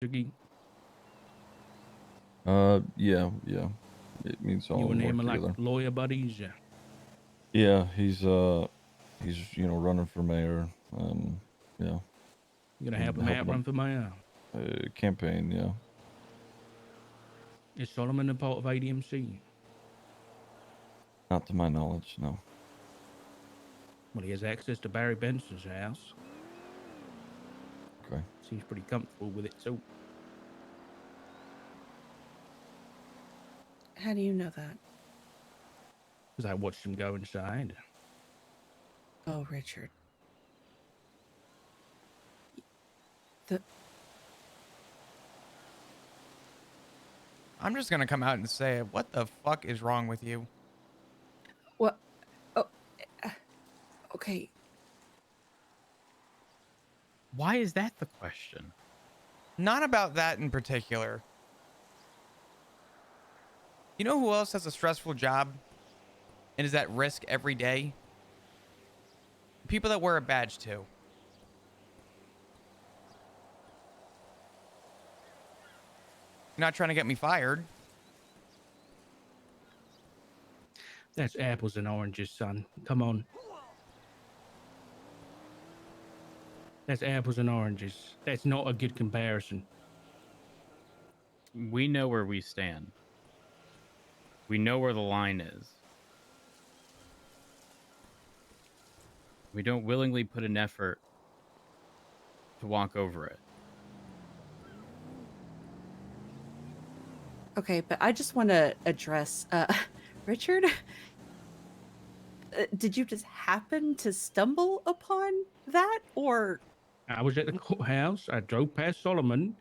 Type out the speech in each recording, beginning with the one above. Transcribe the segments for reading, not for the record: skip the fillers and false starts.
Ziggy? Yeah. It means all You and work him are like together. lawyer buddies? Yeah, he's running for mayor. Yeah, You gonna help and him out helping run him for mayor? campaign. Yeah, Is Solomon a part of ADMC? not to my knowledge, no. Well, he has access to Barry Benson's house. Okay. Seems pretty comfortable with it, so. How do you know that? Because I watched him go inside. Oh, Richard. The I'm just gonna come out and say, what the fuck is wrong with you? what? Oh, okay. Why is that the question? Not about that in particular. You know who else has a stressful job and is at risk every day? People that wear a badge too. You're not trying to get me fired. That's apples and oranges, son. Come on. That's apples and oranges. That's not a good comparison. We know where we stand. We know where the line is. We don't willingly put an effort to walk over it. Okay, but I just want to address, Richard, did you just happen to stumble upon that, or? I was at the courthouse. I drove past Solomon.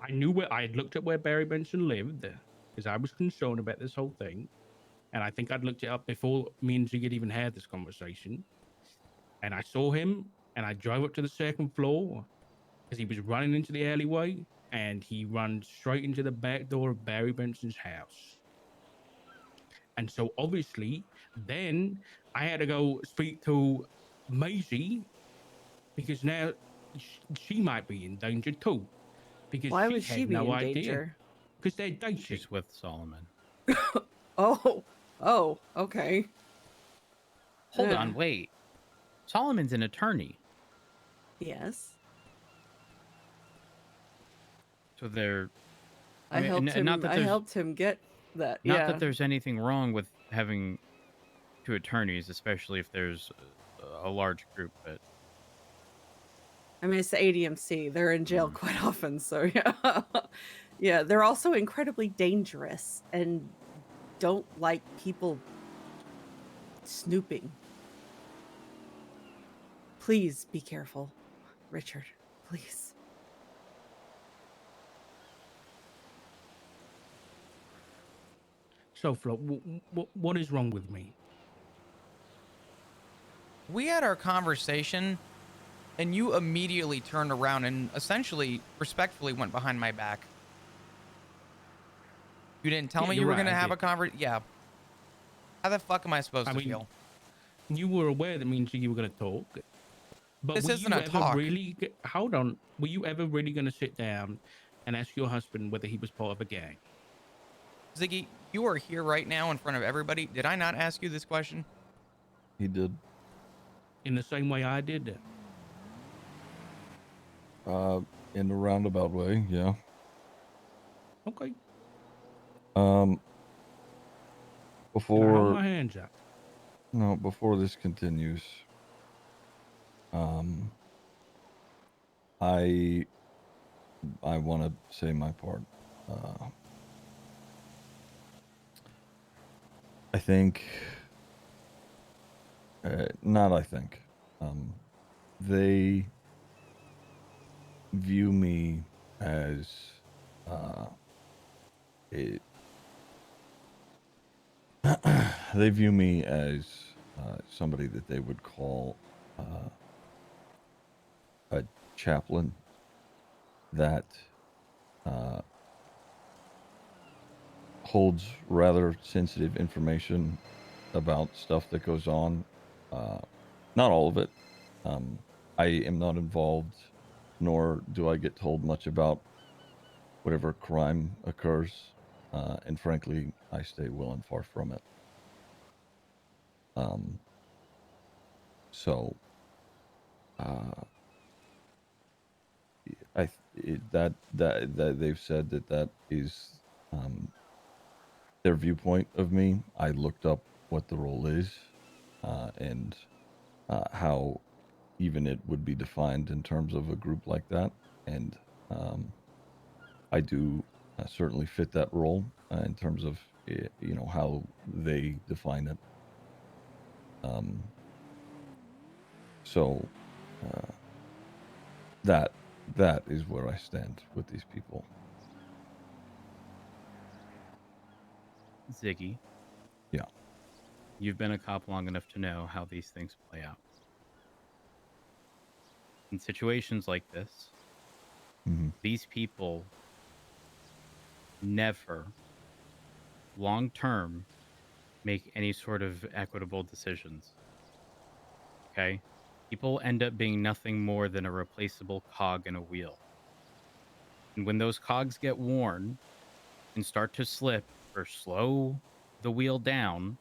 I knew where I had looked at where Barry Benson lived because I was concerned about this whole thing. And I think I'd looked it up before me and Ziggy had even had this conversation. And I saw him and I drove up to the second floor because he was running into the alleyway and he runs straight into the back door of Barry Benson's house. And so obviously then I had to go speak to Maisie because now she might be in danger too. Because Why she would she had be no in idea. danger? Because they're dating. She's with Solomon. Oh, okay. Hold on, wait. Solomon's an attorney. Yes. So they're... I helped him get that. Not that there's anything wrong with having two attorneys, especially if there's a large group, but... I mean, it's the ADMC. They're in jail quite often, so yeah. Yeah, they're also incredibly dangerous and don't like people snooping. Please be careful, Richard. Please. So, Flo, what is wrong with me? We had our conversation and you immediately turned around and essentially respectfully went behind my back. You didn't tell me you were going to have a conversation. Yeah. How the fuck am I supposed to feel? You were aware that me and Ziggy were going to talk. But this isn't a talk. Hold on. Were you ever really going to sit down and ask your husband whether he was part of a gang? Ziggy, you are here right now in front of everybody. Did I not ask you this question? He did. In the same way I did? In a roundabout way, yeah. Okay. Before... Can I hold my hands up? No, before this continues, I want to say my part. I think, they view me as they view me as somebody that they would call a chaplain that holds rather sensitive information about stuff that goes on. Not all of it. I am not involved, nor do I get told much about whatever crime occurs, and frankly, I stay well and far from it. Um, so, uh, that they've said that is their viewpoint of me. I looked up what the role is, and how even it would be defined in terms of a group like that, and I do certainly fit that role in terms of how they define it. Um, so uh, that that is where I stand with these people. Ziggy, Yeah. you've been a cop long enough to know how these things play out. In situations like this, Mm-hmm. these people never, long term, make any sort of equitable decisions. Okay? People end up being nothing more than a replaceable cog in a wheel. And when those cogs get worn and start to slip or slow the wheel down,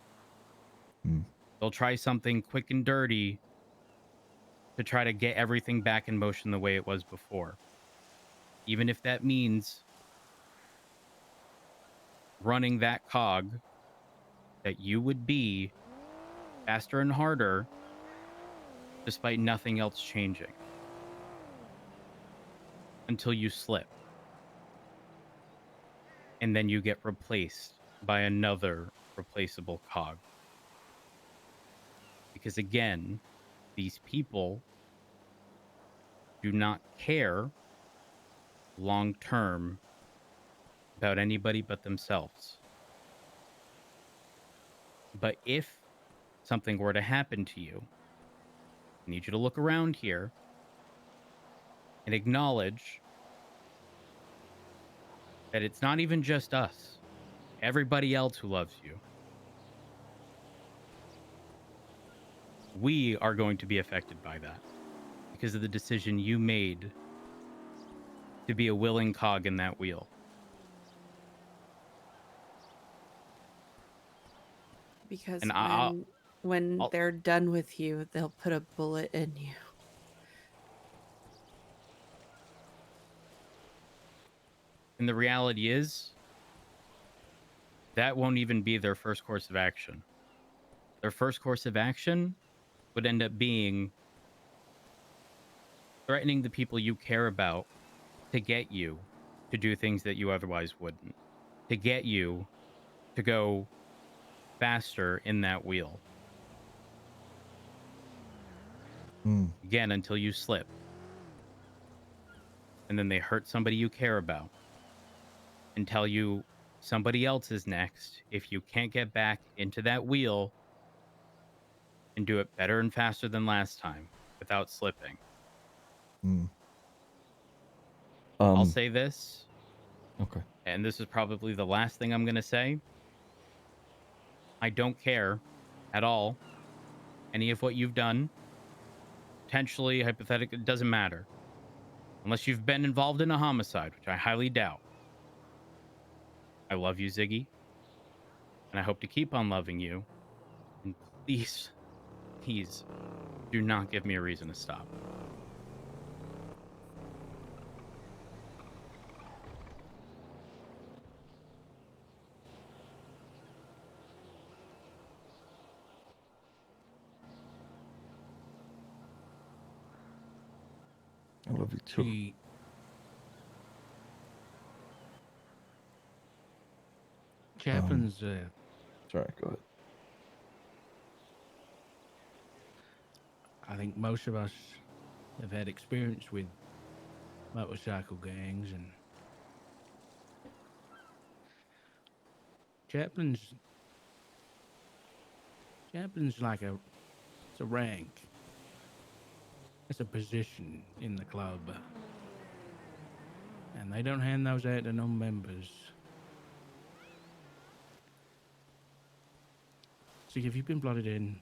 Mm. they'll try something quick and dirty to try to get everything back in motion the way it was before. Even if that means running that cog that you would be faster and harder despite nothing else changing until you slip. And then you get replaced by another replaceable cog. Because again, these people do not care long term about anybody but themselves. But if something were to happen to you, I need you to look around here and acknowledge that it's not even just us, everybody else who loves you. We are going to be affected by that because of the decision you made to be a willing cog in that wheel. Because And when I'll they're done with you, they'll put a bullet in you. and the reality is that won't even be their first course of action. Their first course of action would end up being threatening the people you care about to get you to do things that you otherwise wouldn't, to get you to go faster in that wheel. Mm. Again, until you slip. And then they hurt somebody you care about and tell you somebody else is next if you can't get back into that wheel and do it better and faster than last time without slipping. Mm. I'll say this, Okay. and this is probably the last thing I'm going to say. I don't care at all any of what you've done. Potentially, hypothetically, it doesn't matter. Unless you've been involved in a homicide, which I highly doubt. I love you, Ziggy, and I hope to keep on loving you. And please, please do not give me a reason to stop. I love you too. See, chaplains, Sorry. Go ahead. I think most of us have had experience with motorcycle gangs, and chaplains. Chaplains like it's a rank. It's a position in the club, and they don't hand those out to no members. See, have you been blooded in?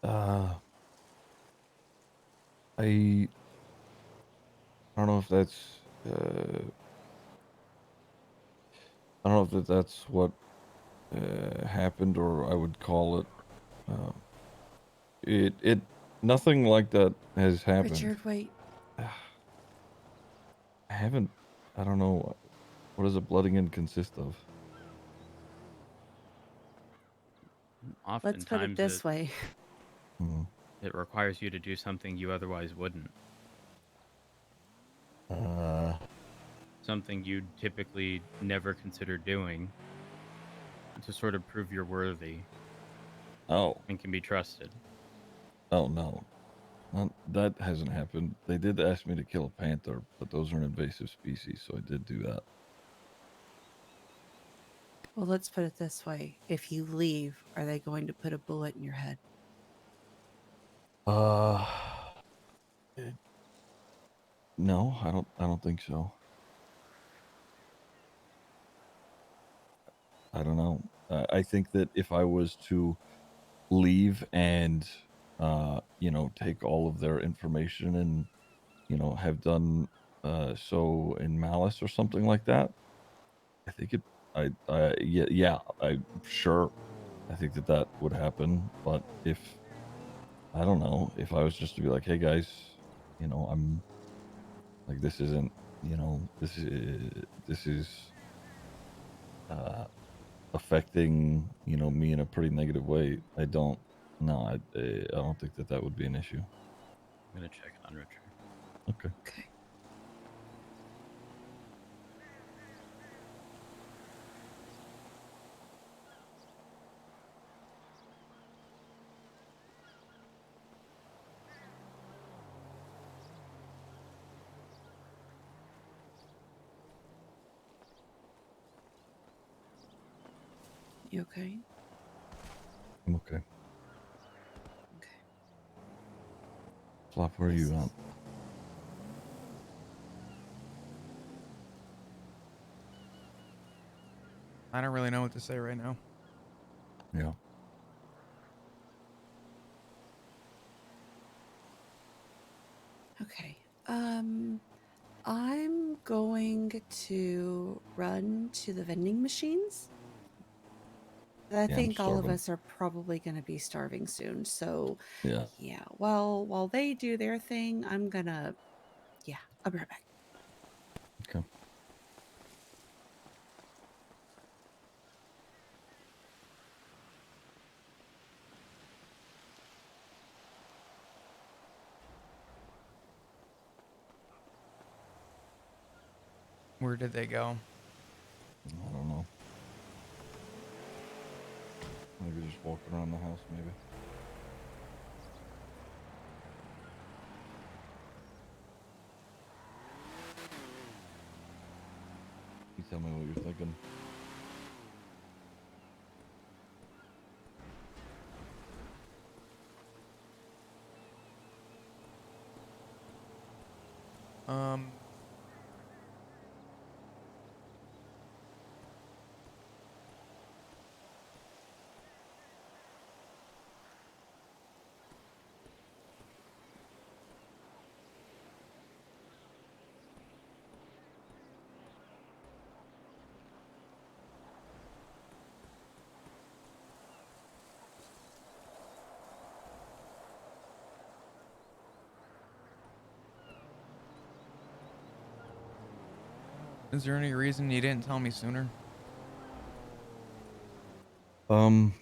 Uh, I don't know if that's I don't know if that's what happened, or I would call it uh, it nothing like that has happened. Richard, wait. I haven't. I don't know. What does a blooding in consist of? Let's put it Oftentimes, this way. Hmm. it requires you to do something you otherwise wouldn't. Uh, Something you'd typically never consider doing to sort of prove you're worthy oh, and can be trusted. oh no. That hasn't happened. They did ask me to kill a panther, but those are an invasive species, so I did do that. Well, let's put it this way. If you leave, are they going to put a bullet in your head? Uh, no, I don't think so. I don't know. I think that if I was to leave and, take all of their information and, have done so in malice or something like that, I think yeah, I sure. I think that that would happen. But if I don't know, if I was just to be like, hey guys, I'm like, this isn't, this is uh, affecting, me in a pretty negative way. I don't, no, I don't think that that would be an issue. I'm gonna check on Richard. Okay. Okay. You okay? I'm okay. Okay. Flop, where are This you at? is- I don't really know what to say right now. Yeah. Okay. I'm going to run to the vending machines. I Yeah, I'm think all of starving. us are probably going to be starving soon. So, Yeah. yeah. Well, while they do their thing, I'm gonna. Yeah, I'll be right back. Okay. Where did they go? I don't know. Maybe just walking around the house, maybe. You tell me what you're thinking. Um, is there any reason you didn't tell me sooner? Um,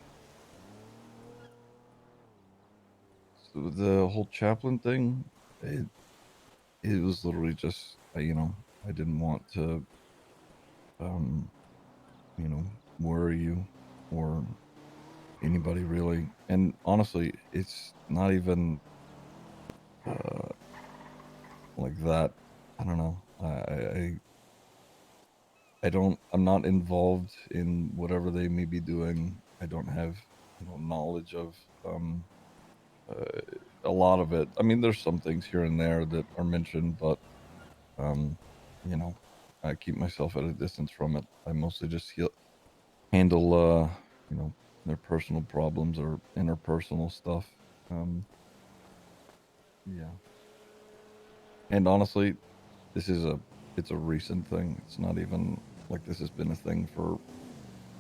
so the whole chaplain thing, it was literally just, I didn't want to, um, worry you or anybody really. And honestly, it's not even uh, like that. I don't know. I don't. I'm not involved in whatever they may be doing. I don't have, knowledge of uh, a lot of it. I mean, there's some things here and there that are mentioned, but um, you know, I keep myself at a distance from it. I mostly just handle, their personal problems or interpersonal stuff. Um, yeah. And honestly, it's a recent thing. It's not even like this has been a thing for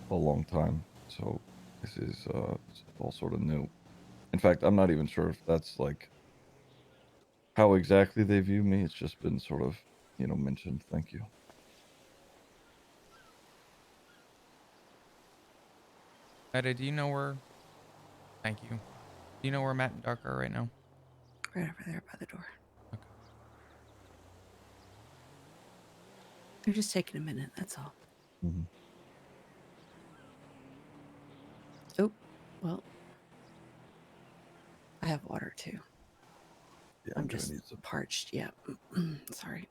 a long time. So this is it's all sort of new. In fact, I'm not even sure if that's like how exactly they view me. It's just been sort of, mentioned. Thank you. Etta, do you know where? Thank you. Do you know where Matt and Dark are right now? Right over there by the door. Okay. They're just taking a minute. That's all. Hmm. Oh, well, I have water too. Yeah, I'm gonna just need some. parched. Yeah. Sorry.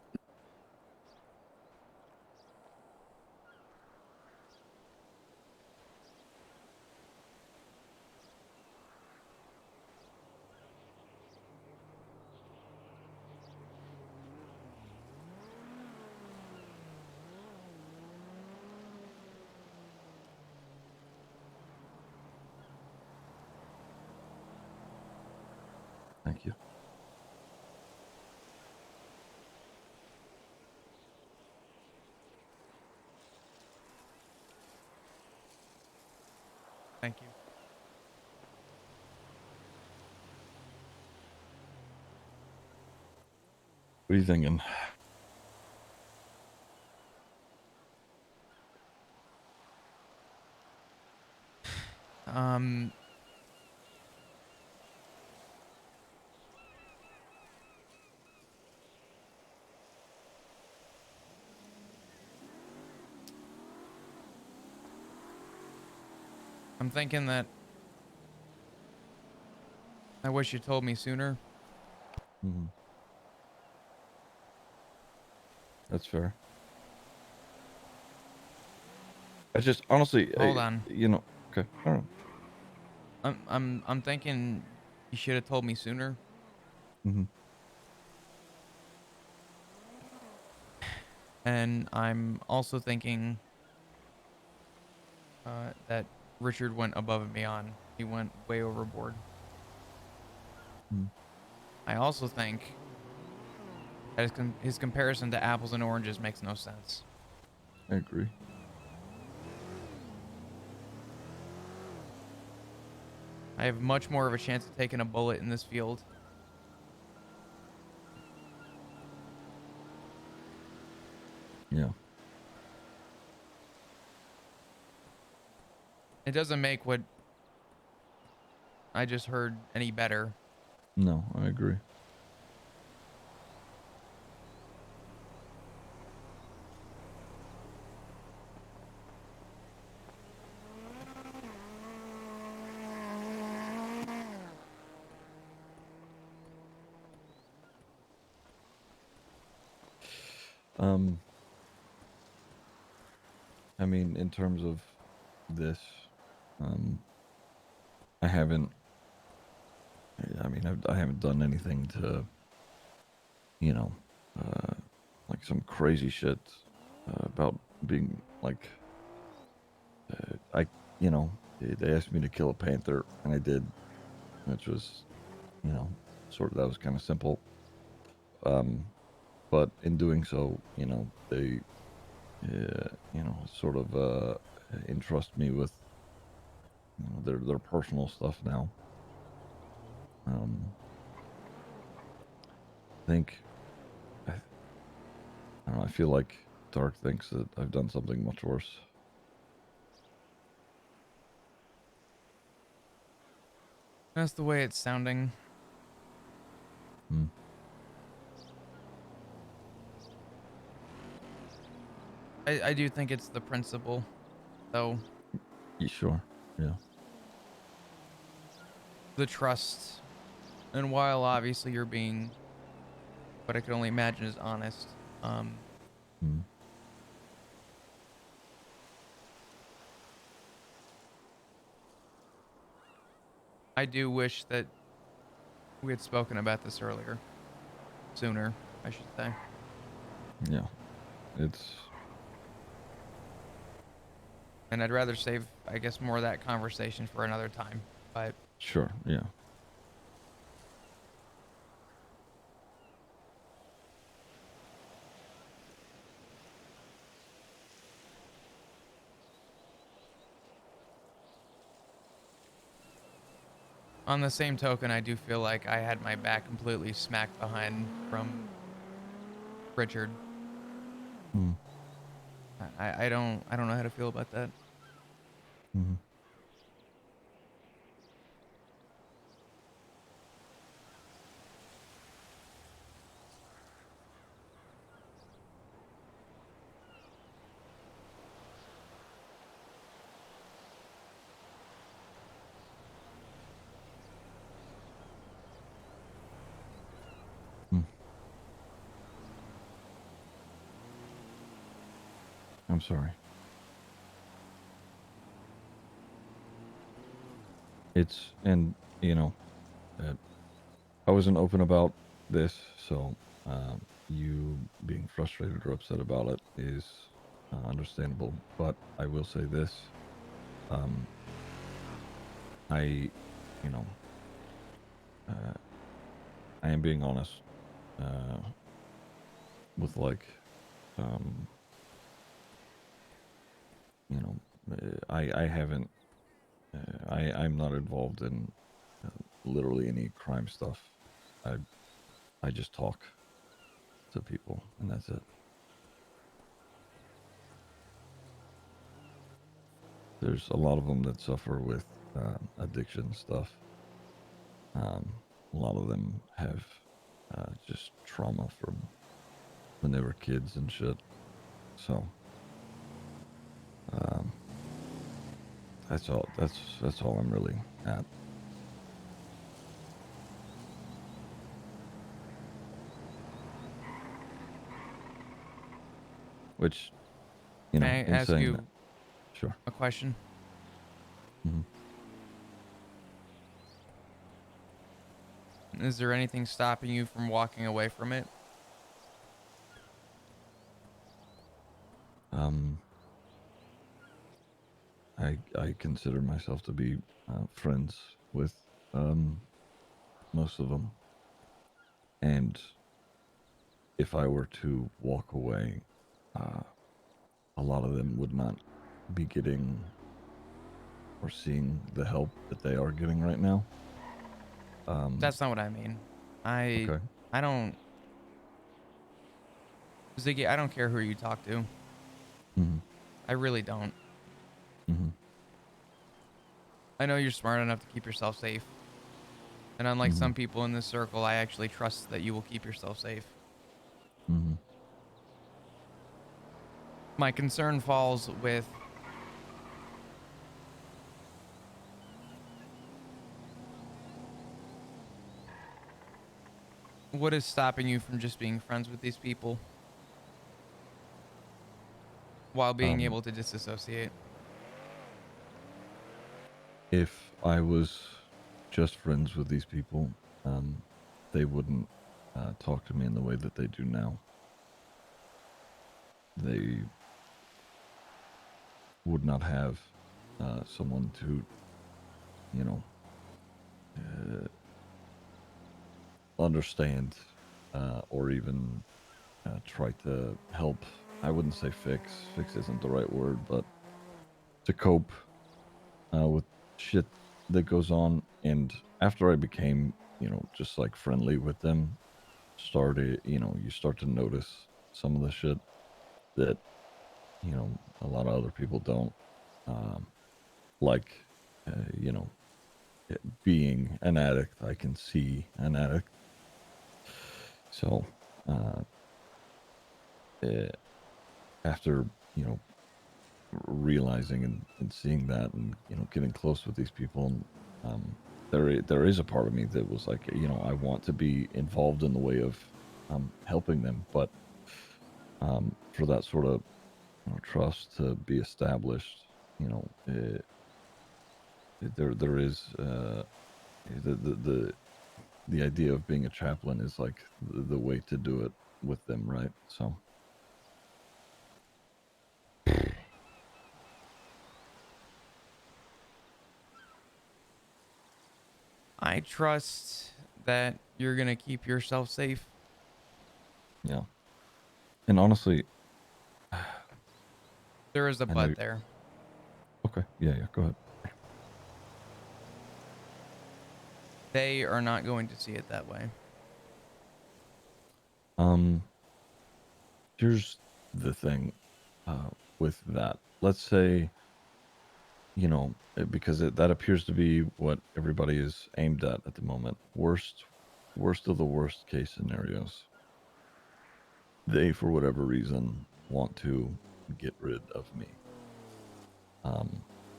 Thank you. Thank you. What are you thinking? Um, I'm thinking that I wish you told me sooner. Hmm. That's fair. I just honestly, Hold on. Okay, all right. I'm thinking you should have told me sooner. Mm-hmm. And I'm also thinking that Richard went above and beyond. He went way overboard. Mm, I also think that his comparison to apples and oranges makes no sense. I agree. I have much more of a chance of taking a bullet in this field. Yeah. It doesn't make what I just heard any better. No, I agree. Um, I mean, in terms of this, um, I haven't. I mean, I haven't done anything to, you know, uh, like some crazy shit about being like, they asked me to kill a panther, and I did, which was, you know, that was kind of simple. But in doing so, they, sort of entrust me with, their personal stuff now. Um, I think I don't know. I feel like Dark thinks that I've done something much worse. That's the way it's sounding. Hmm. I do think it's the principle, though. You sure? Yeah. The trust. And while obviously you're being what I can only imagine is honest, Hmm. I do wish that we had spoken about this earlier. Sooner, I should say. Yeah. It's And I'd rather save, I guess, more of that conversation for another time. But sure. Yeah. On the same token, I do feel like I had my back completely smacked behind from Richard. Mm, I don't know how to feel about that. mhm. Mm. I'm sorry. It's and you know, uh, I wasn't open about this, so you being frustrated or upset about it is understandable. But I will say this: um, I, you know, uh, I am being honest uh, with like, um, you know, I haven't, I'm not involved in literally any crime stuff. I I just talk to people, and that's it. There's a lot of them that suffer with addiction stuff. Um, a lot of them have just trauma from when they were kids and shit. So um, that's all. That's all I'm really at. Which, you know, May I in ask saying that, you sure. a question? Hmm. Is there anything stopping you from walking away from it? Um, I consider myself to be friends with most of them, and if I were to walk away, uh, a lot of them would not be getting or seeing the help that they are getting right now. Um, That's not what I mean. I okay. I don't Ziggy, I don't care who you talk to. Hmm. I really don't. Hmm. I know you're smart enough to keep yourself safe. And unlike Hmm. some people in this circle, I actually trust that you will keep yourself safe. Hmm. My concern falls with what is stopping you from just being friends with these people while being Um, able to disassociate. if I was just friends with these people, they wouldn't talk to me in the way that they do now. They would not have someone to, you know, uh, understand or even try to help. I wouldn't say fix. Fix isn't the right word, but to cope with shit that goes on. And after I became, just like friendly with them, you start to notice some of the shit that, a lot of other people don't. Um, like, you know, being an addict, I can see an addict. So, uh, eh, after, you know, realizing and seeing that and, getting close with these people, um, there is a part of me that was like, I want to be involved in the way of helping them, but for that sort of trust to be established, there is the the idea of being a chaplain is like the way to do it with them, right? So, I trust that you're going to keep yourself safe. yeah. And honestly, There is a I know. but there. Okay, yeah, go ahead. They are not going to see it that way. Um, here's the thing, with that. Let's say, because that appears to be what everybody is aimed at the moment. Worst of the worst case scenarios. They, for whatever reason, want to get rid of me.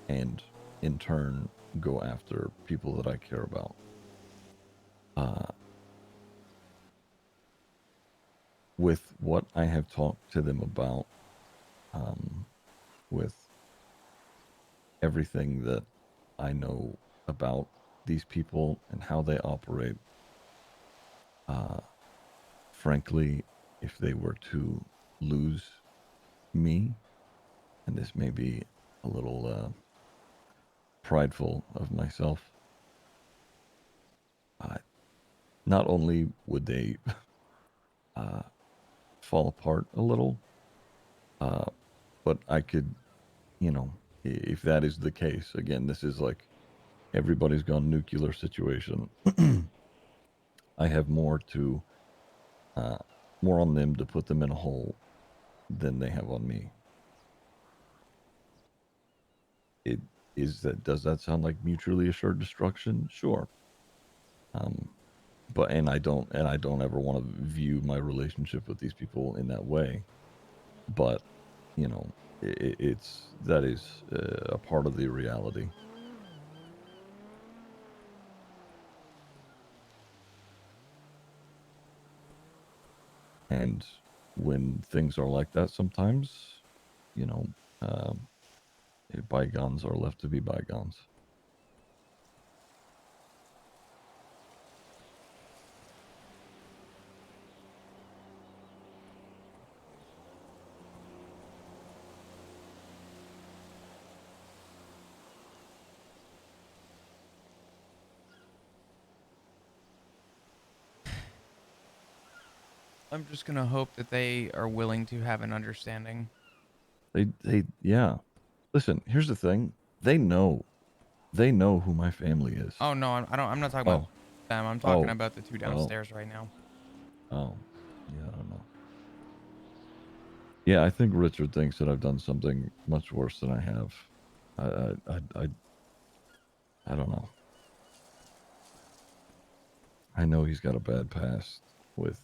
And in turn, go after people that I care about. With what I have talked to them about, with everything that I know about these people and how they operate, frankly, if they were to lose me, and this may be a little prideful of myself, not only would they fall apart a little, but I could, if that is the case, again, this is like everybody's gone nuclear situation. I have more on them to put them in a hole than they have on me. Does that sound like mutually assured destruction? Sure. But I don't ever want to view my relationship with these people in that way. But, that is a part of the reality. And when things are like that, sometimes, you know, bygones are left to be bygones. I'm just gonna hope that they are willing to have an understanding. Yeah. Listen, here's the thing. They know who my family is. Oh no, I'm not talking about Oh, them. I'm talking oh, about the two oh, downstairs right now. oh. Yeah, I don't know. Yeah, I think Richard thinks that I've done something much worse than I have. I don't know. I know he's got a bad past with.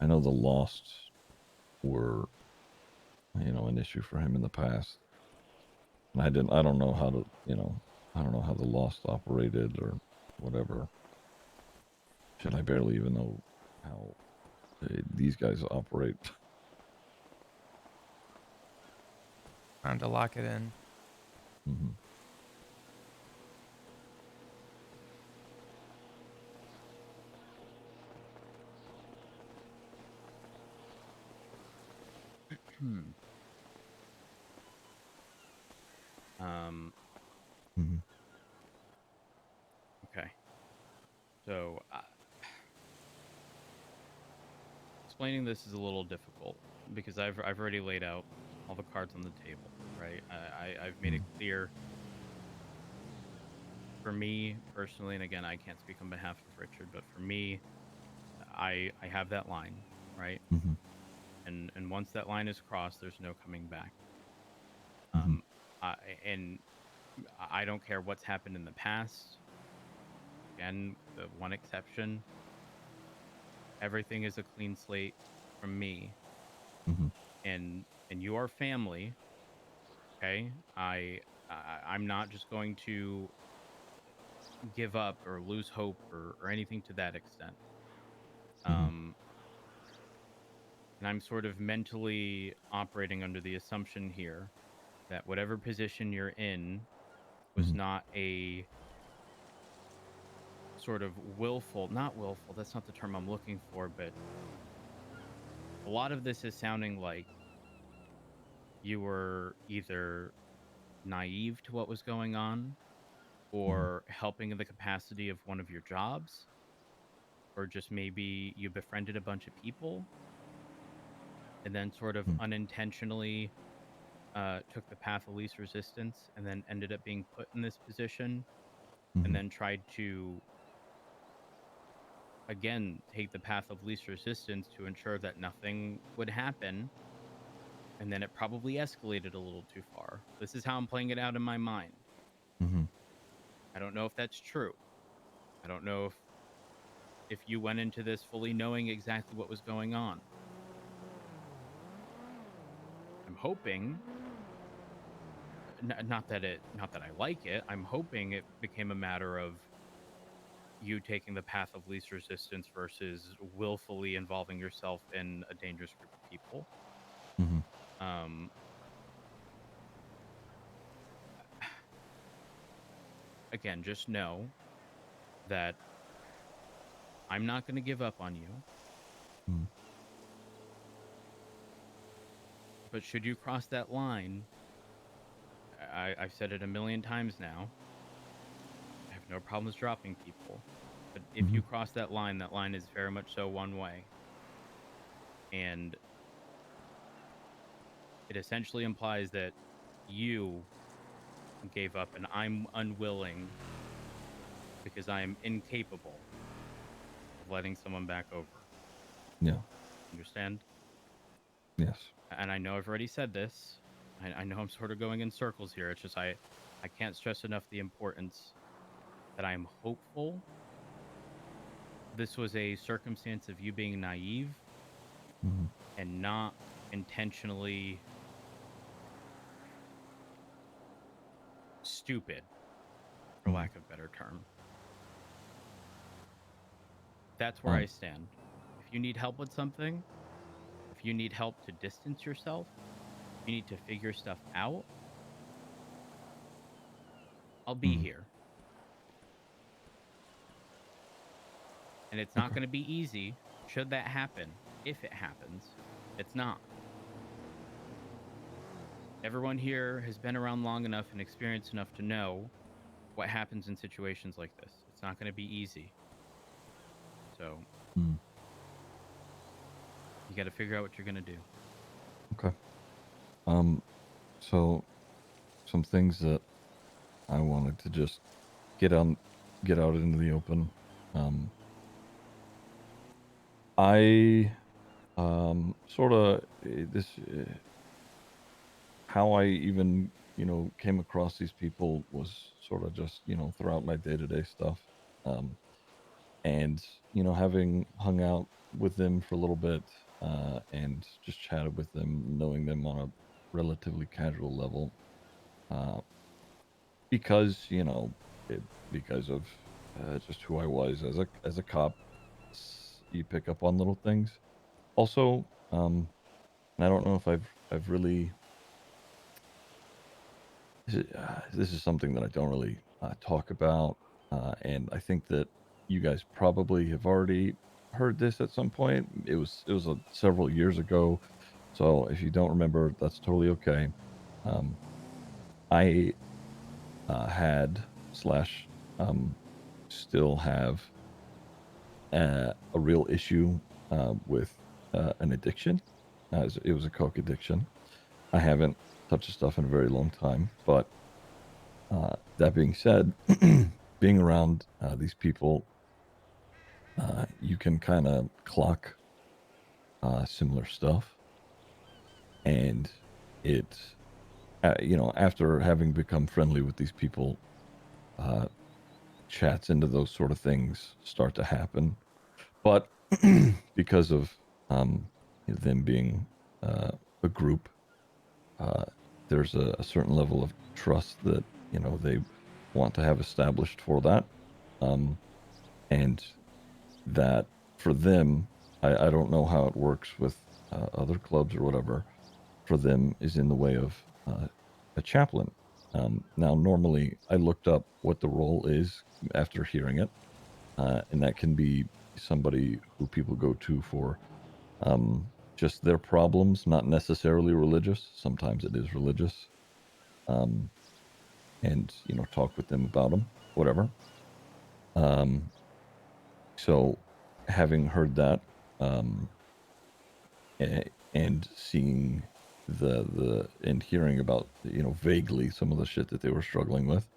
I know the Lost were, an issue for him in the past, and I don't know how to. I don't know how the Lost operated or whatever. Shit, I barely even know how these guys operate. Trying to lock it in. Mm-hmm. Um. Mm-hmm. Okay. So, explaining this is a little difficult because I've already laid out all the cards on the table, right? I've made it clear for me personally, and again, I can't speak on behalf of Richard, but for me, I have that line, right? Mm-hmm. And once that line is crossed, there's no coming back. Mm-hmm. Um, I, and I don't care what's happened in the past. Again, the one exception, everything is a clean slate from me, Mm-hmm. and you are family. Okay, I'm not just going to give up or lose hope or anything to that extent. Mm-hmm. Um, and I'm sort of mentally operating under the assumption here that whatever position you're in was Mm-hmm. not a sort of willful, not willful, that's not the term I'm looking for, but a lot of this is sounding like you were either naive to what was going on Mm-hmm. or helping in the capacity of one of your jobs, or just maybe you befriended a bunch of people and then sort of unintentionally took the path of least resistance and then ended up being put in this position and then tried to again take the path of least resistance to ensure that nothing would happen, and then it probably escalated a little too far. This is how I'm playing it out in my mind. Mm-hmm. I don't know if that's true. I don't know if you went into this fully knowing exactly what was going on. I'm hoping not that I like it. I'm hoping it became a matter of you taking the path of least resistance versus willfully involving yourself in a dangerous group of people. Mm-hmm. Um, again, just know that I'm not going to give up on you. Mm-hmm. But should you cross that line, I've said it a million times now. I have no problems dropping people. But if Mm-hmm. you cross that line is very much so one way. And it essentially implies that you gave up and I'm unwilling because I am incapable of letting someone back over. Yeah. Understand? Yes. And I know I've already said this. I know I'm sort of going in circles here. It's just I can't stress enough the importance that I'm hopeful this was a circumstance of you being naive Mm-hmm. and not intentionally stupid, for Mm-hmm. lack of a better term. That's where I Um. stand. If you need help with something, if you need help to distance yourself, if you need to figure stuff out, I'll be Mm-hmm. here. And it's not Okay. going to be easy should that happen. If it happens, it's not. Everyone here has been around long enough and experienced enough to know what happens in situations like this. It's not going to be easy. So Mm-hmm. you got to figure out what you're going to do. Okay. So some things that I wanted to just get on, get out into the open. Um, I sort of this how I even came across these people was sort of just throughout my day to day stuff, um, and having hung out with them for a little bit and just chatted with them, knowing them on a relatively casual level, uh, because because of just who I was as a cop. You pick up on little things. Also, and I don't know if I've really this is something that I don't really talk about, and I think that you guys probably have already heard this at some point. It was several years ago, so if you don't remember, that's totally okay. Um, I had slash still have a real issue with an addiction. It was a coke addiction. I haven't touched the stuff in a very long time, but that being said, being around these people, you can kind of clock similar stuff, and it, after having become friendly with these people, uh, chats into those sort of things start to happen. But because of them being a group, uh, there's a certain level of trust that they want to have established for that, and that for them, I don't know how it works with other clubs or whatever. For them, is in the way of a chaplain. Now, normally, I looked up what the role is after hearing it, and that can be somebody who people go to for just their problems, not necessarily religious. Sometimes it is religious, um, and talk with them about them, whatever. Um, so, having heard that, um, and seeing the and hearing about vaguely some of the shit that they were struggling with,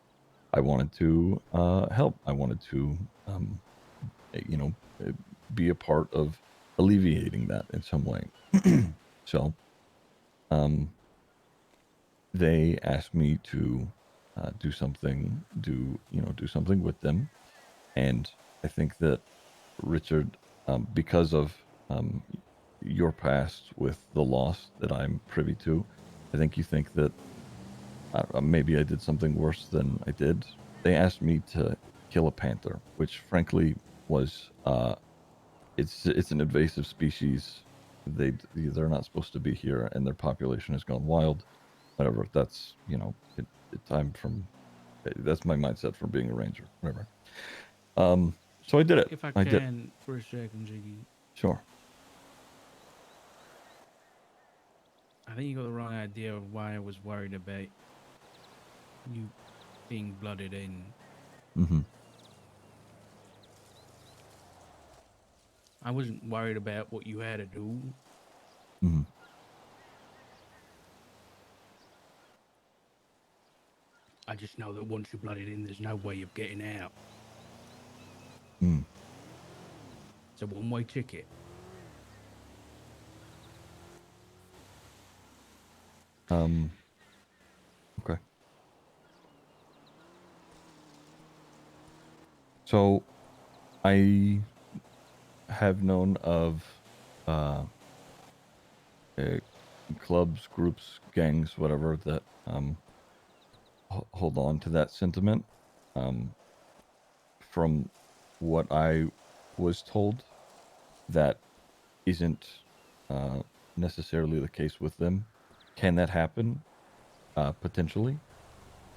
I wanted to help. I wanted to, you know, be a part of alleviating that in some way. So, um, they asked me to do something, do something with them, and I think that Richard, because of your past with the loss that I'm privy to, I think you think that maybe I did something worse than I did. They asked me to kill a panther, which frankly was it's an invasive species. They're not supposed to be here, and their population has gone wild. Whatever. That's I'm from. That's my mindset from being a ranger. Whatever. So I did it. If I I did. can, for a second, Ziggy, Sure. I think you got the wrong idea of why I was worried about you being blooded in. Mm-hmm. I wasn't worried about what you had to do. Mm-hmm. I just know that once you're blooded in, there's no way of getting out. Mm. It's a one-way ticket. Okay. So I have known of uh, clubs, groups, gangs, whatever that hold on to that sentiment. Um, from what I was told, that isn't necessarily the case with them. Can that happen? Potentially.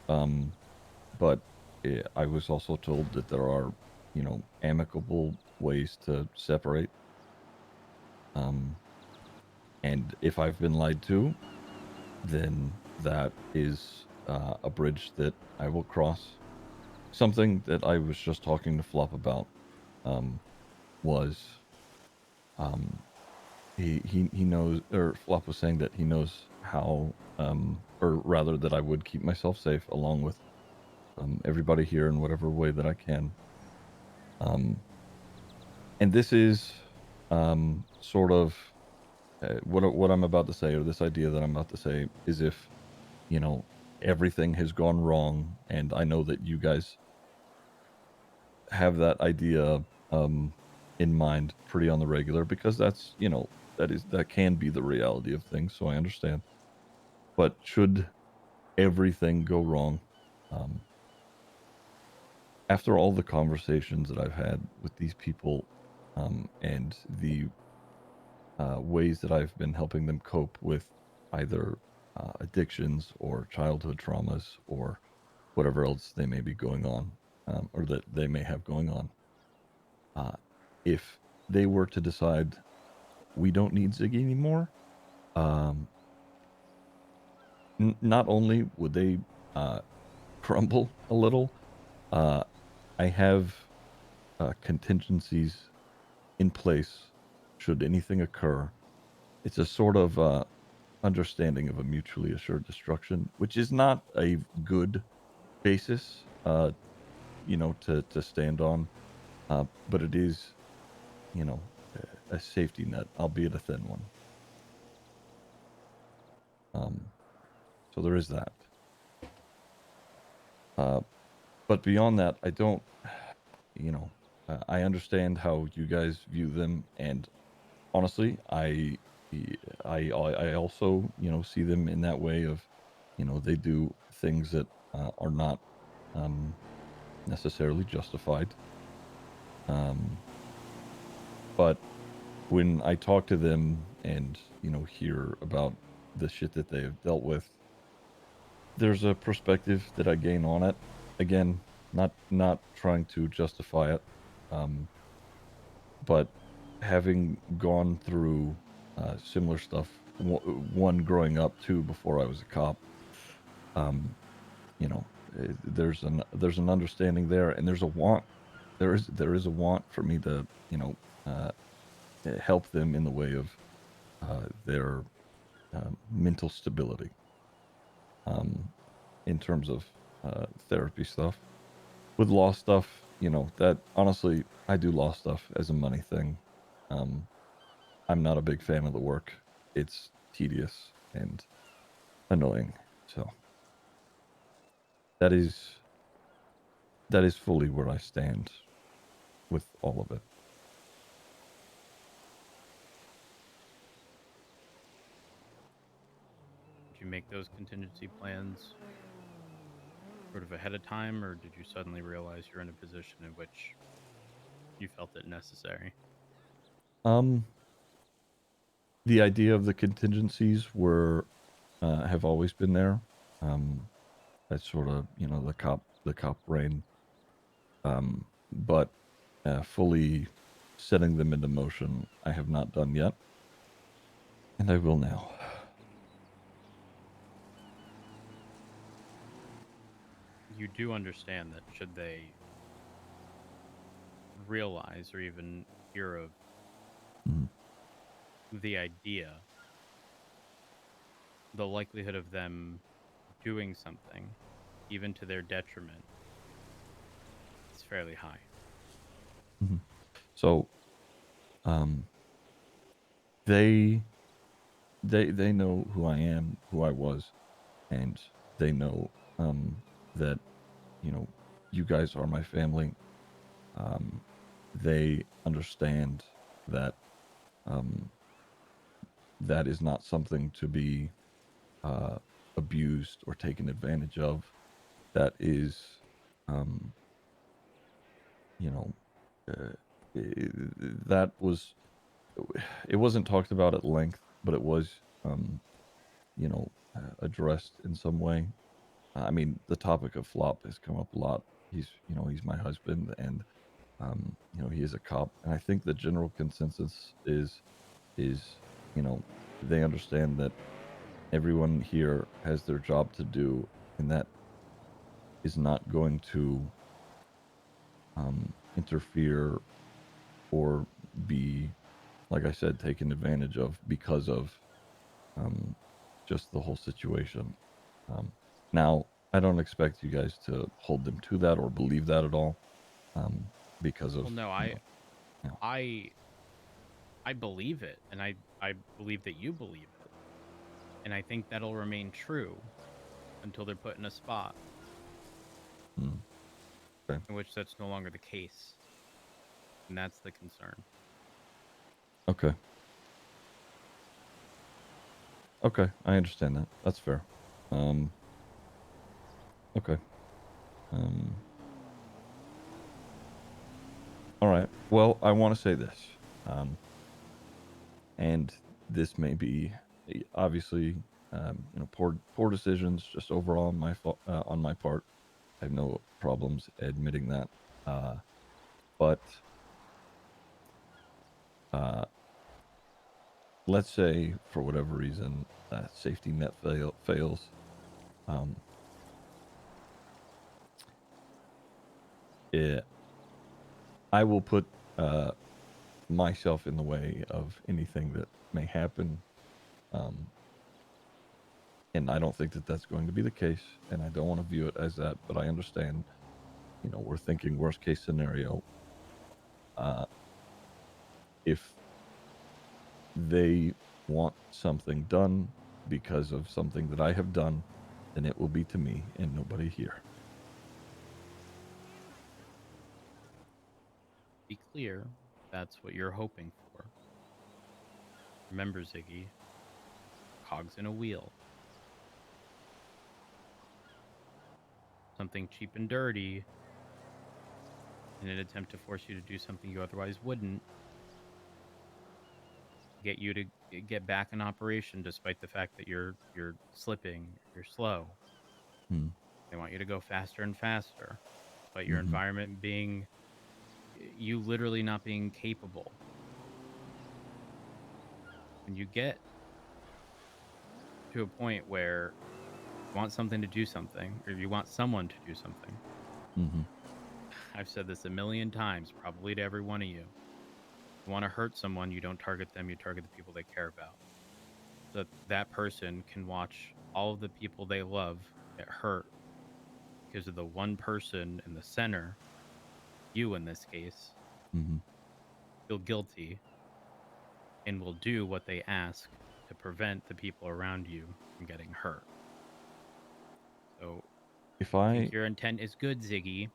Um, but I was also told that there are, amicable ways to separate. And if I've been lied to, then that is a bridge that I will cross. Something that I was just talking to Flop about was he knows, or Flop was saying that he knows how, or rather that I would keep myself safe along with everybody here in whatever way that I can. And this is sort of what I'm about to say, or this idea that I'm about to say, is if everything has gone wrong, and I know that you guys have that idea in mind pretty on the regular, because that's that can be the reality of things. So I understand. But should everything go wrong, um, after all the conversations that I've had with these people, and the ways that I've been helping them cope with either addictions or childhood traumas or whatever else they may be going on, or that they may have going on. If they were to decide we don't need Ziggy anymore, um, not only would they crumble a little, uh, I have contingencies in place should anything occur. It's a sort of understanding of a mutually assured destruction, which is not a good basis, to stand on, but it is, you know, a safety net, albeit a thin one. So there is that. But beyond that, I don't, you know, I understand how you guys view them, and honestly, I also, see them in that way of, they do things that are not necessarily justified. But when I talk to them and, hear about the shit that they have dealt with, there's a perspective that I gain on it. Again, not trying to justify it, but having gone through similar stuff, one growing up, two before I was a cop, you know, there's an understanding there, and there's a want. There is a want for me to, uh, help them in the way of their mental stability, in terms of therapy stuff. With law stuff, that honestly, I do law stuff as a money thing. Um, I'm not a big fan of the work. It's tedious and annoying. So that is fully where I stand with all of it. Did you make those contingency plans sort of ahead of time, or did you suddenly realize you're in a position in which you felt it necessary? Um, the idea of the contingencies were have always been there. That's sort of the cop brain. But fully setting them into motion, I have not done yet, and I will now. You do understand that should they realize or even hear of Mm. the idea, the likelihood of them doing something, even to their detriment, is fairly high. Mhm. So, they know who I am, who I was, and they know that you guys are my family. They understand that that is not something to be abused or taken advantage of. That is, um, you know, uh, that was, it wasn't talked about at length, but it was, addressed in some way. I mean, the topic of Flop has come up a lot. He's my husband, and he is a cop, and I think the general consensus is, they understand that everyone here has their job to do, and that is not going to interfere or be, like I said, taken advantage of because of um, just the whole situation. Um, Now, I don't expect you guys to hold them to that or believe that at all, um, because of Well, no, you know, I I believe it, and I believe that you believe it, and I think that'll remain true until they're put in a spot mm, okay, in which that's no longer the case, and that's the concern. okay, okay, I understand that. That's fair. Um, okay. Um, all right. Well, I want to say this, um, and this may be obviously, poor decisions just overall on on my part. I have no problems admitting that. Uh, but uh, let's say for whatever reason, safety net fails. Um, it, I will put myself in the way of anything that may happen. Um, and I don't think that that's going to be the case. And I don't want to view it as that, but I understand, we're thinking worst case scenario. Uh, if they want something done because of something that I have done, then it will be to me and nobody here. Be clear, that's what you're hoping for. Remember, Ziggy, cogs in a wheel. Something cheap and dirty in an attempt to force you to do something you otherwise wouldn't. Get you to get back in operation despite the fact that you're slipping, you're slow. Hmm. They want you to go faster and faster, but your Mm-hmm. environment being you literally not being capable. When you get to a point where you want something to do something, or you want someone to do something, Mm-hmm. I've said this a million times, probably to every one of you. You want to hurt someone, you don't target them, you target the people they care about. So that person can watch all of the people they love get hurt because of the one person in the center, you in this case, Hmm. feel guilty and will do what they ask to prevent the people around you from getting hurt. So If I I, think your intent is good, Ziggy,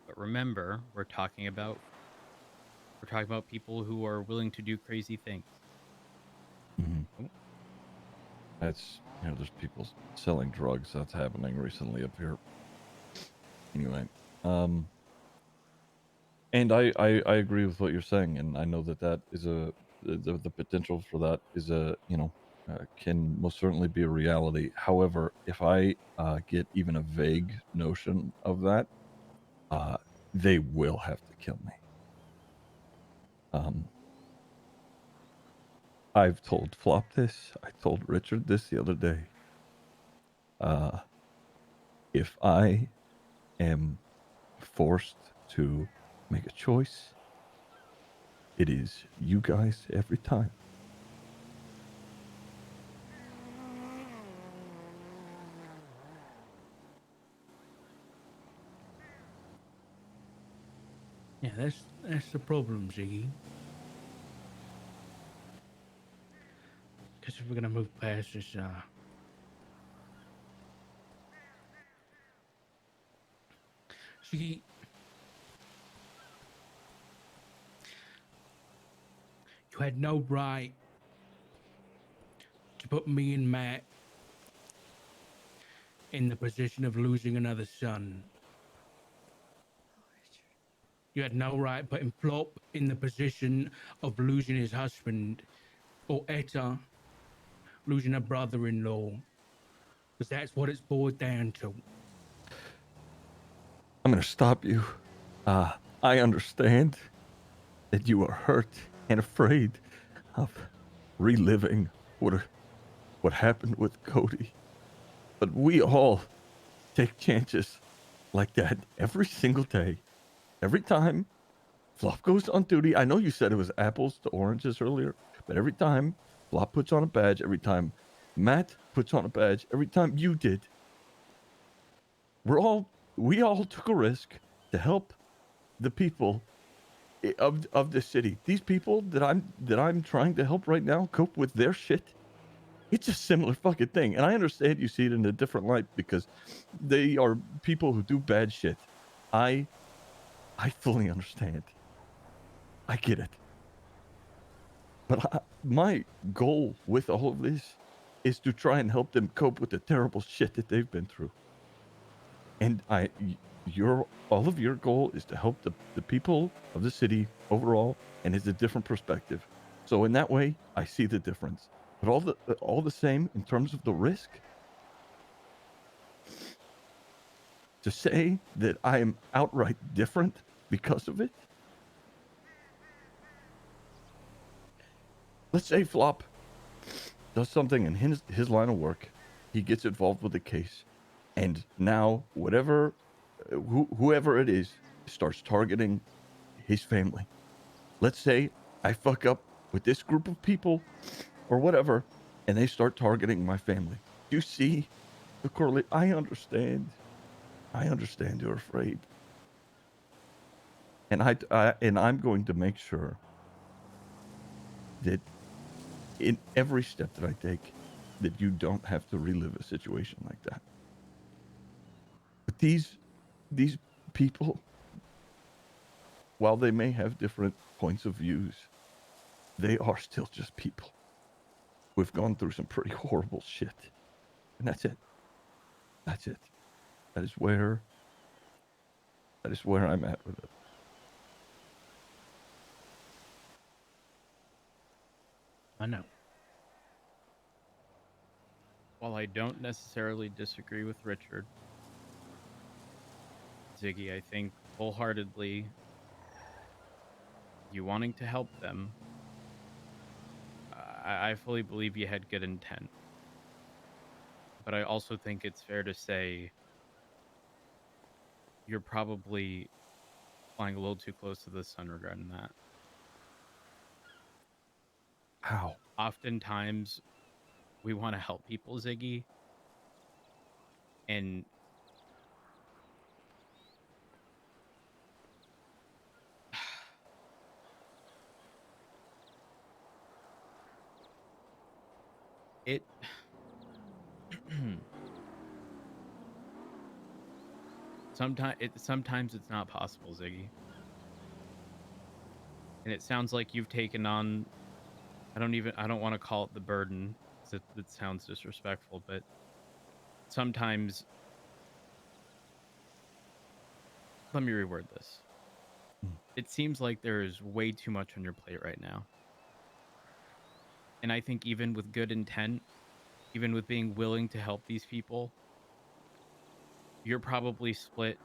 but remember, we're talking about people who are willing to do crazy things. Mhm. Oh, That's, there's people selling drugs. That's happening recently up here. Anyway, um, and I agree with what you're saying, and I know that is the potential for that is can most certainly be a reality. However, if I get even a vague notion of that, uh, they will have to kill me. Um, I've told Flop this. I told Richard this the other day. Uh, if I am forced to make a choice, it is you guys every time. Yeah, that's the problem, Ziggy. Because if we're gonna move past this, Ziggy, you had no right to put me and Matt in the position of losing another son. You had no right putting Flop in the position of losing his husband, or Etta losing a brother-in-law, because that's what it's boiled down to. I'm going to stop you. I understand that you are hurt and afraid of reliving what happened with Cody. But we all take chances like that every single day. Every time Flop goes on duty, I know you said it was apples to oranges earlier, but every time Flop puts on a badge, every time Matt puts on a badge, every time you did, we all took a risk to help the people of the city. These people that I'm trying to help right now cope with their shit. It's a similar fucking thing. And I understand you see it in a different light because they are people who do bad shit. I I fully understand. I get it. But my goal with all of this is to try and help them cope with the terrible shit that they've been through. And all of your goal is to help the people of the city overall, and it's a different perspective. So in that way, I see the difference. But all the same, in terms of the risk, to say that I am outright different because of it. Let's say Flop does something in his line of work, he gets involved with the case, and now whoever it is starts targeting his family. Let's say I fuck up with this group of people or whatever, and they start targeting my family. Do you see the correlate? I understand. I understand you're afraid, and I'm going to make sure that in every step that I take, that you don't have to relive a situation like that. But these people, while they may have different points of views, they are still just people. We've gone through some pretty horrible shit, and that's it. That's it. That is where I'm at with it. I know. while I don't necessarily disagree with Richard, Ziggy, I think wholeheartedly you wanting to help them, I fully believe you had good intent. But I also think it's fair to say you're probably flying a little too close to the sun regarding that. How? Oftentimes, we want to help people, Ziggy, and it sometimes it's not possible, Ziggy. And it sounds like you've taken on, I don't want to call it the burden, 'cause it sounds disrespectful, but sometimes, let me reword this. Mm. It seems like there's way too much on your plate right now. And I think even with good intent, even with being willing to help these people, you're probably split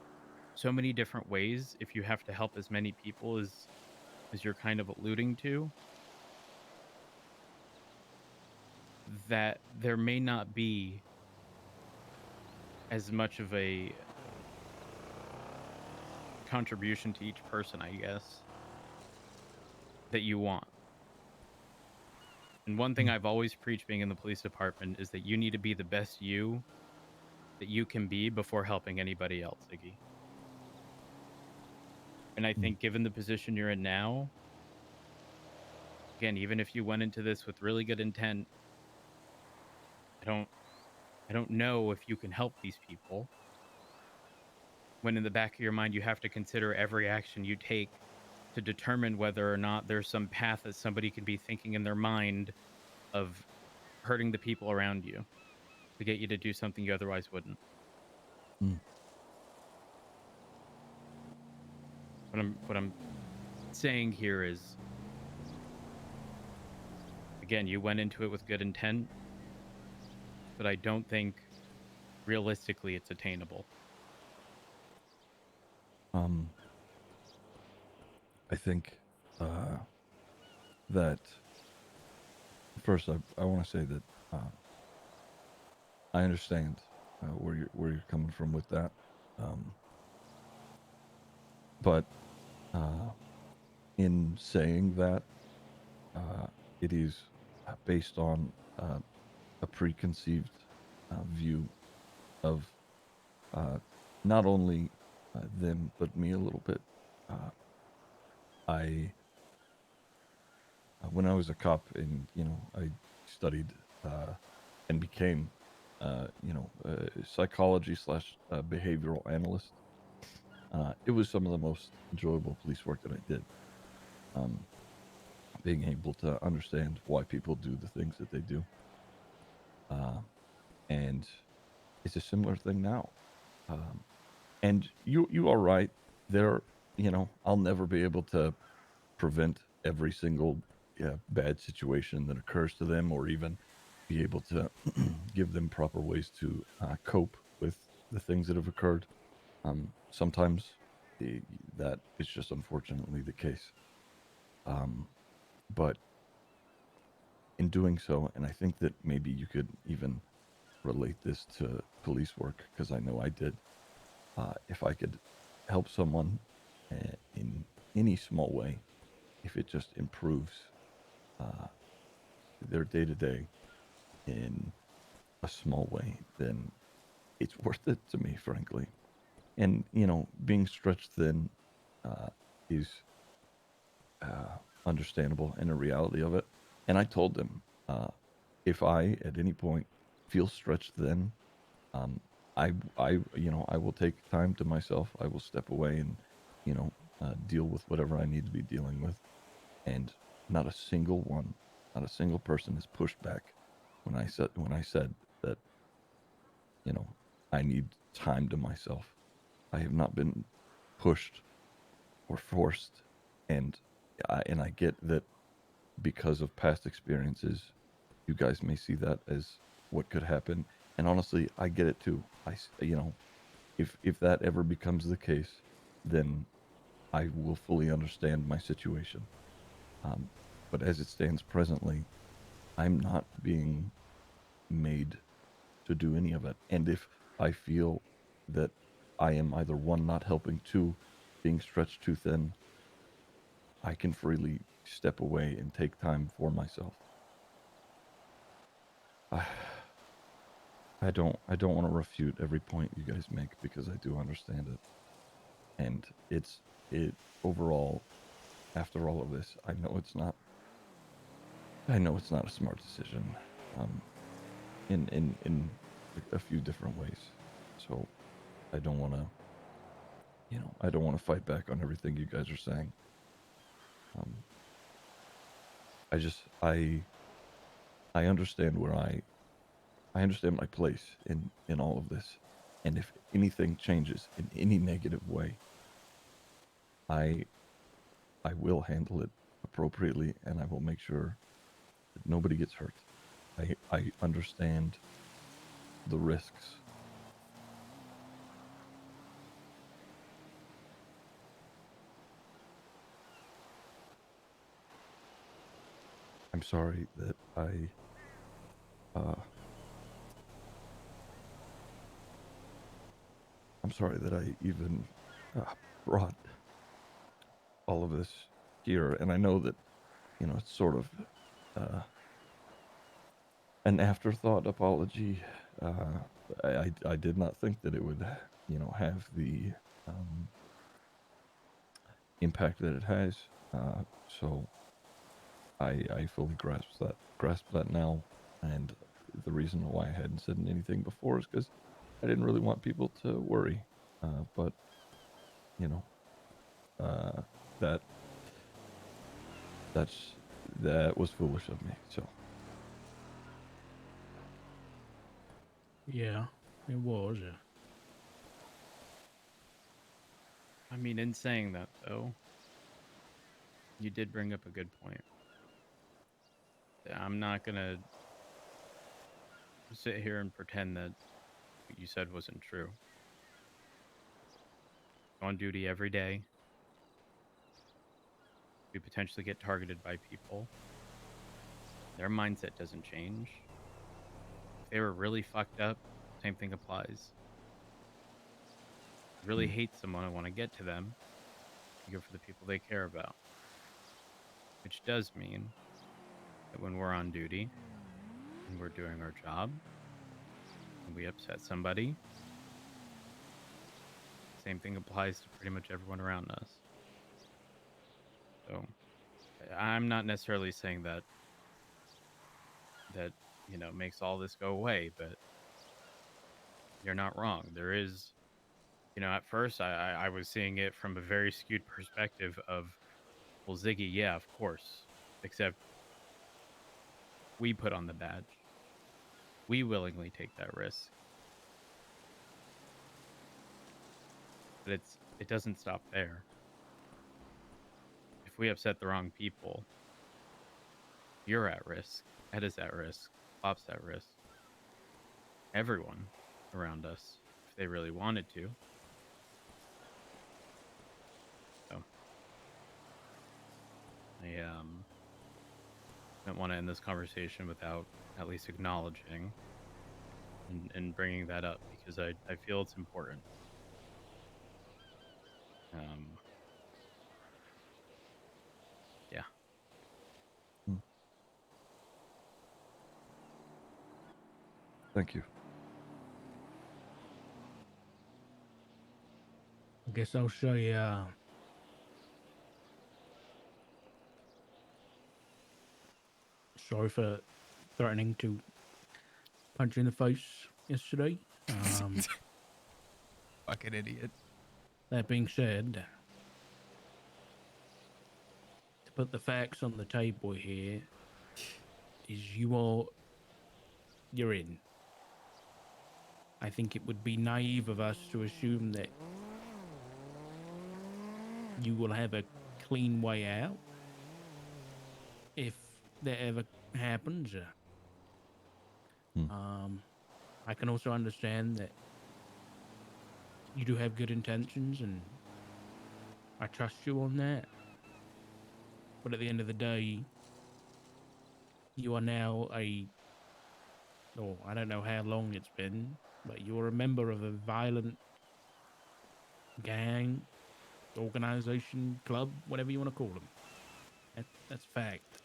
so many different ways if you have to help as many people as you're kind of alluding to, that there may not be as much of a contribution to each person, I guess, that you want. And one thing I've always preached being in the police department is that you need to be the best you that you can be before helping anybody else, Iggy. And I think given the position you're in now, again, even if you went into this with really good intent, I don't know if you can help these people, when in the back of your mind you have to consider every action you take to determine whether or not there's some path that somebody could be thinking in their mind of hurting the people around you to get you to do something you otherwise wouldn't. Mm. What I'm saying here is, again, you went into it with good intent, but I don't think realistically it's attainable. I think that first I want to say that I understand where you're coming from with that, but in saying that, it is based on a preconceived view of not only them but me a little bit. I when I was a cop, and I studied and became a psychology slash behavioral analyst. It was some of the most enjoyable police work that I did. Being able to understand why people do the things that they do, and it's a similar thing now. And you are right. There, I'll never be able to prevent every single bad situation that occurs to them, or even be able to give them proper ways to cope with the things that have occurred. Sometimes that is just unfortunately the case. But in doing so, and I think that maybe you could even relate this to police work, because I know I did. If I could help someone in any small way, if it just improves their day to day in a small way, then it's worth it to me, frankly. And being stretched thin is understandable and a reality of it. And I told them, if I at any point feel stretched thin, um, I will take time to myself. I will step away and deal with whatever I need to be dealing with. And not a single one, not a single person has pushed back when I said that I need time to myself. I have not been pushed or forced, and I get that because of past experiences, you guys may see that as what could happen, and honestly, I get it too. If that ever becomes the case, then I will fully understand my situation. But as it stands presently, I'm not being made to do any of it. And if I feel that I am either one, not helping, two, being stretched too thin, I can freely step away and take time for myself. I don't want to refute every point you guys make, because I do understand it. And it overall, after all of this, I know it's not a smart decision. in a few different ways. So I don't want to, I don't want to fight back on everything you guys are saying. I just I understand where I understand my place in all of this, and if anything changes in any negative way, I will handle it appropriately, and I will make sure that nobody gets hurt. I understand the risks. I'm sorry that uh, I'm sorry that I even brought all of this here, and I know that it's sort of an afterthought apology. I did not think that it would have the um, impact that it has. So I fully grasp that now, and the reason why I hadn't said anything before is because I didn't really want people to worry. But you know, uh, that that's that was foolish of me. So Yeah, it was. I mean, in saying that, though, you did bring up a good point. I'm not going to sit here and pretend that what you said wasn't true. On duty every day. We potentially get targeted by people. Their mindset doesn't change. If they were really fucked up, same thing applies. Really hate someone, I want to get to them. You go for the people they care about. Which does mean that when we're on duty and we're doing our job and we upset somebody, same thing applies to pretty much everyone around us. So I'm not necessarily saying that makes all this go away, but you're not wrong. There is, at first I was seeing it from a very skewed perspective of, well, Ziggy, yeah, of course, except we put on the badge. We willingly take that risk. But it doesn't stop there. If we upset the wrong people, you're at risk. Ed is at risk. Pop's at risk. Everyone around us, if they really wanted to. So, I don't want to end this conversation without at least acknowledging and bringing that up, because I feel it's important. Yeah. thank you. I guess I'll say, sorry for threatening to punch you in the face yesterday. Fucking idiot. That being said, to put the facts on the table here, is you're in. I think it would be naive of us to assume that you will have a clean way out if that ever happens. I can also understand that you do have good intentions, and I trust you on that. But at the end of the day, you are now I don't know how long it's been, but you're a member of a violent gang, organization, club, whatever you want to call them. That's fact.